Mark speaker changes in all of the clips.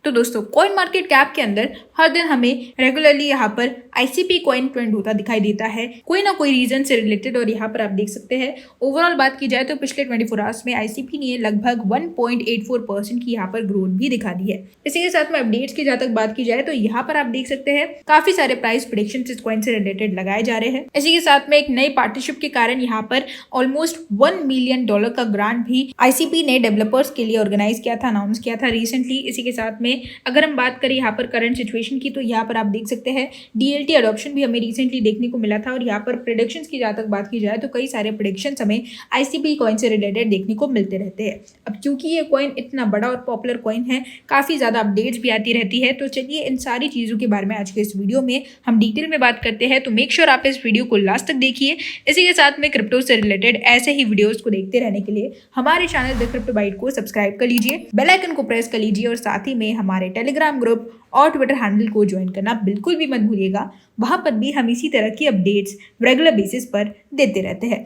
Speaker 1: तो दोस्तों coin market cap के अंदर हर दिन हमें रेगुलरली यहाँ पर आईसीपी कॉइन ट्रेंड होता दिखाई देता है, कोई ना कोई रीजन से रिलेटेड। और यहाँ पर आप देख सकते हैं ओवरऑल बात की जाए तो पिछले 24 आवर्स में आईसीपी ने लगभग 1.84% की यहाँ पर ग्रोथ भी दिखा दी है। इसी के साथ में अपडेट्स की जहाँ तक बात की जाए तो यहाँ पर आप देख सकते हैं काफी सारे प्राइस प्रेडिक्शन इस कॉइन से रिलेटेड लगाए जा रहे हैं। इसी के साथ में एक नई पार्टनरशिप के कारण यहाँ पर ऑलमोस्ट $1 मिलियन का ग्रांट भी आईसीपी ने डेवलपर्स के लिए ऑर्गेनाइज किया था, अनाउंस किया था रिसेंटली। इसी के साथ में अगर हम बात करें यहाँ पर करंट सिचुएशन की तो यहाँ पर आप देख सकते हैं डीएलटी अडॉप्शन भी हमें रिसेंटली देखने को मिला था। और यहाँ पर प्रेडिक्शंस की जहाँ तक बात की जाए तो कई सारे प्रेडिक्शंस हमें आईसीपी कॉइन से रिलेटेड देखने को मिलते रहते हैं। अब क्योंकि ये कॉइन इतना बड़ा और पॉपुलर कॉइन है, काफ़ी ज़्यादा अपडेट्स भी आती रहती है, तो चलिए इन सारी चीज़ों के बारे में आज के इस वीडियो में हम डिटेल में बात करते हैं। तो मेक श्योर आप इस वीडियो को लास्ट तक देखिए। इसी के साथ में क्रिप्टो से रिलेटेड ऐसे ही वीडियोज़ को देखते रहने के लिए हमारे चैनल द क्रिप्टो बाइट को सब्सक्राइब कर लीजिए, बेल आइकन को प्रेस कर लीजिए और साथ ही में हमारे टेलीग्राम ग्रुप और ट्विटर हैंडल को ज्वाइन करना बिल्कुल भी मत भूलिएगा। वहां पर भी हम इसी तरह की अपडेट्स रेगुलर बेसिस पर देते रहते हैं।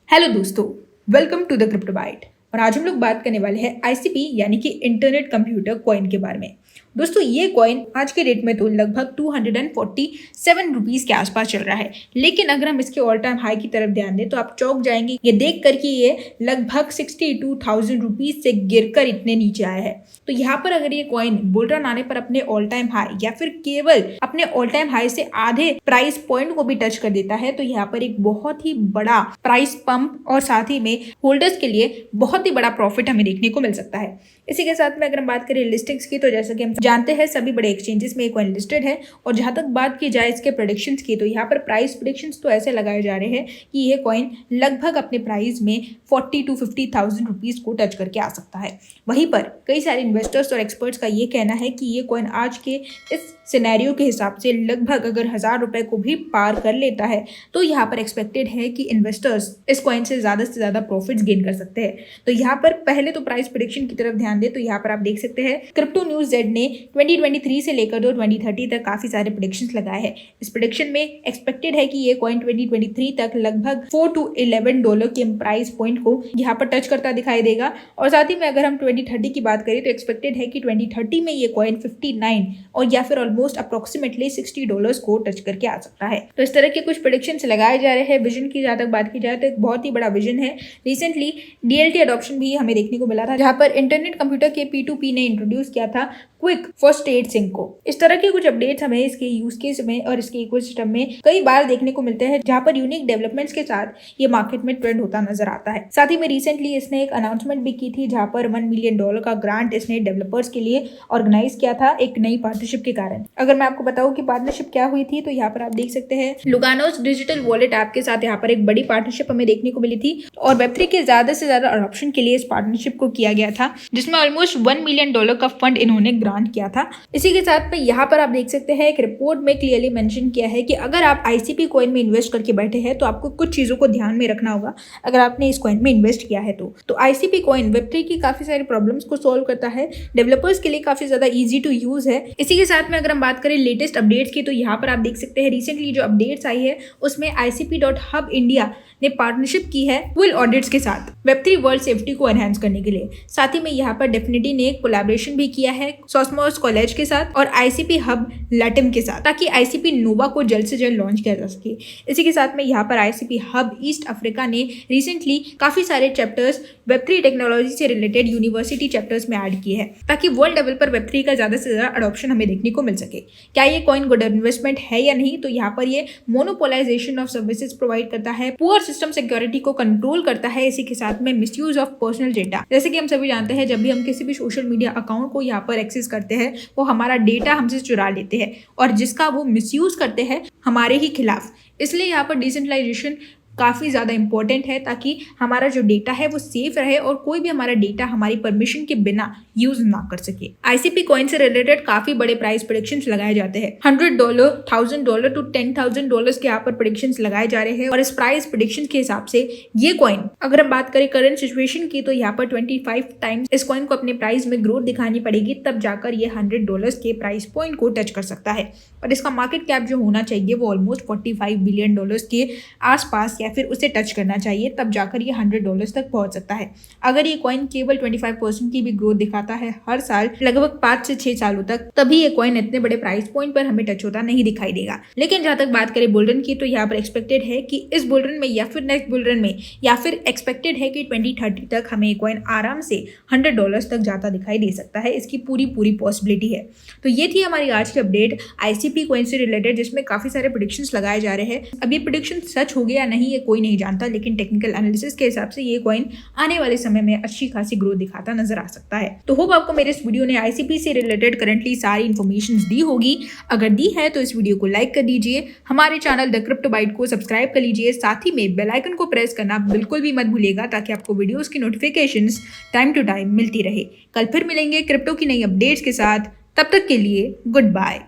Speaker 1: हेलो दोस्तों, welcome to the Crypto Byte. और आज हम लोग बात करने वाले हैं आईसीपी यानी कि इंटरनेट कंप्यूटर कॉइन के बारे में। दोस्तों ये कॉइन आज के डेट में तो लगभग 247 रुपीज़ के आसपास चल रहा है, लेकिन अगर हम इसके ऑल टाइम हाई की तरफ ध्यान दें तो आप चौंक जाएंगे ये देख कर कि ये लगभग 62,000 रुपीज़ से गिरकर इतने नीचे आया है। तो यहाँ पर अगर ये कॉइन बुल रन आने पर अपने ऑल टाइम हाई या फिर केवल अपने ऑल टाइम हाई से आधे प्राइस पॉइंट को भी टच कर देता है तो यहाँ पर एक बहुत ही बड़ा प्राइस पंप और साथ ही में होल्डर्स के लिए बहुत ही बड़ा प्रॉफिट हमें देखने को मिल सकता है। इसी के साथ में अगर हम बात करें लिस्टिंग्स की तो जैसा कि हम जानते हैं सभी बड़े एक्सचेंजेस में ये कॉइन लिस्टेड है। और जहां तक बात की जाए इसके प्रेडिक्शंस की तो यहाँ पर प्राइस प्रेडिक्शंस तो ऐसे लगाए जा रहे हैं कि ये कॉइन लगभग अपने प्राइस में 40 to 50,000 रुपीज़ को टच करके आ सकता है। वहीं पर कई सारे इन्वेस्टर्स और एक्सपर्ट्स का ये कहना है कि ये कॉइन आज के इस सिनेरियो के हिसाब से लगभग अगर 1,000 रुपये को भी पार कर लेता है तो यहाँ पर एक्सपेक्टेड है कि इन्वेस्टर्स इस कॉइन से ज़्यादा प्रॉफिट्स गेन कर सकते हैं। तो यहाँ पर पहले तो प्राइस प्रेडिक्शन की तरफ ध्यान दें तो यहाँ पर आप देख सकते हैं क्रिप्टो न्यूज़ जेड ने 2023 से लेकर 2030 तक काफ़ी सारे प्रेडिक्शंस लगाए हैं। इस प्रेडिक्शन में एक्सपेक्टेड है कि ये कॉइन 2023 तक लगभग $4 to $11 के प्राइस पॉइंट को यहाँ पर टच करता दिखाई देगा। और साथ ही में अगर हम 2030 की बात करें तो एक्सपेक्टेड है कि 2030 में ये कॉइन 59 और या फिर ऑलमोस्ट अप्रोक्सीमेटली $60 को टच करके आ सकता है। तो इस तरह के कुछ प्रेडिक्शंस लगाए जा रहे हैं। विजन की जहाँ तक बात की जाए तो एक बहुत ही बड़ा विजन है। रिसेंटली डीएलटी अडॉप्शन भी हमें देखने को मिला था, जहाँ पर इंटरनेट कंप्यूटर के P2P ने इंट्रोड्यूस किया था क्विक फर्स्ट एड सिंक को। इस तरह के कुछ अपडेट्स हमें इसके यूज केस में और इसके इकोसिस्टम में कई बार देखने को मिलते हैं, जहां पर यूनिक डेवलपमेंट्स के साथ ये मार्केट में ट्रेंड होता नजर आता है। साथ ही में रिसेंटली इसने एक अनाउंसमेंट भी की थी, जहां पर $1 मिलियन का ग्रांट इसने डेवलपर्स के लिए ऑर्गेनाइज किया था एक नई पार्टनरशिप के कारण। अगर मैं आपको बताऊं कि पार्टनरशिप क्या हुई थी तो यहाँ पर आप देख सकते हैं लुगानोस डिजिटल वॉलेट ऐप के साथ यहाँ पर एक बड़ी पार्टनरशिप हमें देखने को मिली थी और वेब3 के ज्यादा से ज्यादा अडॉप्शन के लिए इस पार्टनरशिप को किया गया था, जिसमें ऑलमोस्ट $1 मिलियन का फंड इन्होंने ग्रांट किया था। इसी के साथ में यहाँ पर आप देख सकते हैं एक रिपोर्ट में क्लियरली मेंशन किया है कि अगर आप आईसीपी कॉइन में इन्वेस्ट करके बैठे हैं तो आपको कुछ चीजों को ध्यान में रखना होगा अगर आपने इस कॉइन में इन्वेस्ट किया है तो आईसीपी कॉइन वेब3 की काफी सारी प्रॉब्लम्स को सोल्व करता है, डेवलपर्स के लिए काफी ज्यादा इजी टू यूज है। इसी के साथ में अगर हम बात करें लेटेस्ट अपडेट्स की तो यहाँ पर आप देख सकते हैं रिसेंटली जो अपडेट्स आई है उसमें ICP.hub इंडिया ने पार्टनरशिप की है विल ऑडिट्स के साथ वेब3 वर्ल्ड सेफ्टी को एनहांस करने के लिए। साथ ही में यहाँ पर डेफिनेटली ने एक कोलैबोरेशन भी किया है सॉस्मोस कॉलेज के साथ और आईसीपी हब लैटिम के साथ, ताकि आईसीपी नोवा को जल्द से जल्द लॉन्च किया जा सके। इसी के साथ में यहाँ पर आईसीपी हब ईस्ट अफ्रीका ने रिसेंटली काफी सारे चैप्टर्स वेब3 टेक्नोलॉजी से रिलेटेड यूनिवर्सिटी चैप्टर्स में ऐड किए हैं, ताकि वर्ल्ड लेवल पर वेब3 का ज्यादा से ज्यादा अडॉप्शन हमें देखने को मिल सके। क्या ये कॉइन गुड इन्वेस्टमेंट है या नहीं? तो यहाँ पर ये मोनोपोलाइजेशन ऑफ सर्विसेज प्रोवाइड करता है, पुअर सिस्टम सिक्योरिटी को कंट्रोल करता है, इसी के साथ में मिसयूज ऑफ पर्सनल डेटा। जैसे कि हम सभी जानते हैं जब भी हम किसी भी सोशल मीडिया अकाउंट को यहाँ पर एक्सेस करते हैं वो हमारा डेटा हमसे चुरा लेते हैं और जिसका वो मिसयूज करते हैं हमारे ही खिलाफ। इसलिए यहाँ पर डिसेंट्रलाइजेशन काफ़ी ज़्यादा इंपॉर्टेंट है, ताकि हमारा जो डेटा है वो सेफ रहे और कोई भी हमारा डेटा हमारी परमिशन के बिना यूज ना कर सके। आईसीपी कॉइन से रिलेटेड काफ़ी बड़े प्राइस प्रेडिक्शंस लगाए जाते हैं। $100, $1,000 to $10,000 के यहाँ पर प्रेडिक्शंस लगाए जा रहे हैं और इस प्राइस प्रेडिक्शंस के हिसाब से ये कॉइन, अगर हम बात करें करंट सिचुएशन की, तो यहाँ पर 25 टाइम्स इस कॉइन को अपने प्राइस में ग्रोथ दिखानी पड़ेगी, तब जाकर ये $100 के प्राइस पॉइंट को टच कर सकता है। और इसका मार्केट कैप जो होना चाहिए वो ऑलमोस्ट $45 बिलियन के आसपास या फिर उसे टच करना चाहिए, तब जाकर ये $100 तक पहुंच सकता है। अगर ये कॉइन केवल 25% की भी ग्रोथ दिखाता है हर साल लगभग 5 से 6 सालों तक, तभी ये कॉइन इतने बड़े प्राइस पॉइंट पर हमें टच होता नहीं दिखाई देगा। लेकिन जहां तक बात करें बुल रन की, तो यहाँ पर एक्सपेक्टेड है कि इस बुल रन में या फिर नेक्स्ट बुल रन में या फिर एक्सपेक्टेड है कि 2030 तक हमें ये कॉइन आराम से $100 तक जाता दिखाई दे सकता है। इसकी पूरी पॉसिबिलिटी है। तो ये थी हमारी आज की अपडेट आईसीपी कॉइन से रिलेटेड, जिसमें काफी सारे प्रेडिक्शंस लगाए जा रहे हैं। अब ये प्रेडिक्शन सच हो गया या नहीं ये कोई नहीं जानता, लेकिन टेक्निकल एनालिसिस के हिसाब से ये कॉइन आने वाले समय में अच्छी खासी ग्रोथ दिखाता नजर आ सकता है। तो होप आपको मेरे इस वीडियो ने आईसीपी से रिलेटेड करंटली सारी इन्फॉर्मेशन दी होगी। अगर दी है तो इस वीडियो को लाइक कर दीजिए, हमारे चैनल द क्रिप्टो बाइट को सब्सक्राइब कर लीजिए, साथ ही में बेल आइकन को प्रेस करना बिल्कुल भी मत भूलिएगा, ताकि आपको वीडियोस की नोटिफिकेशंस टाइम टू टाइम मिलती रहे। कल फिर मिलेंगे क्रिप्टो की नई अपडेट्स के साथ, तब तक के लिए गुड बाय।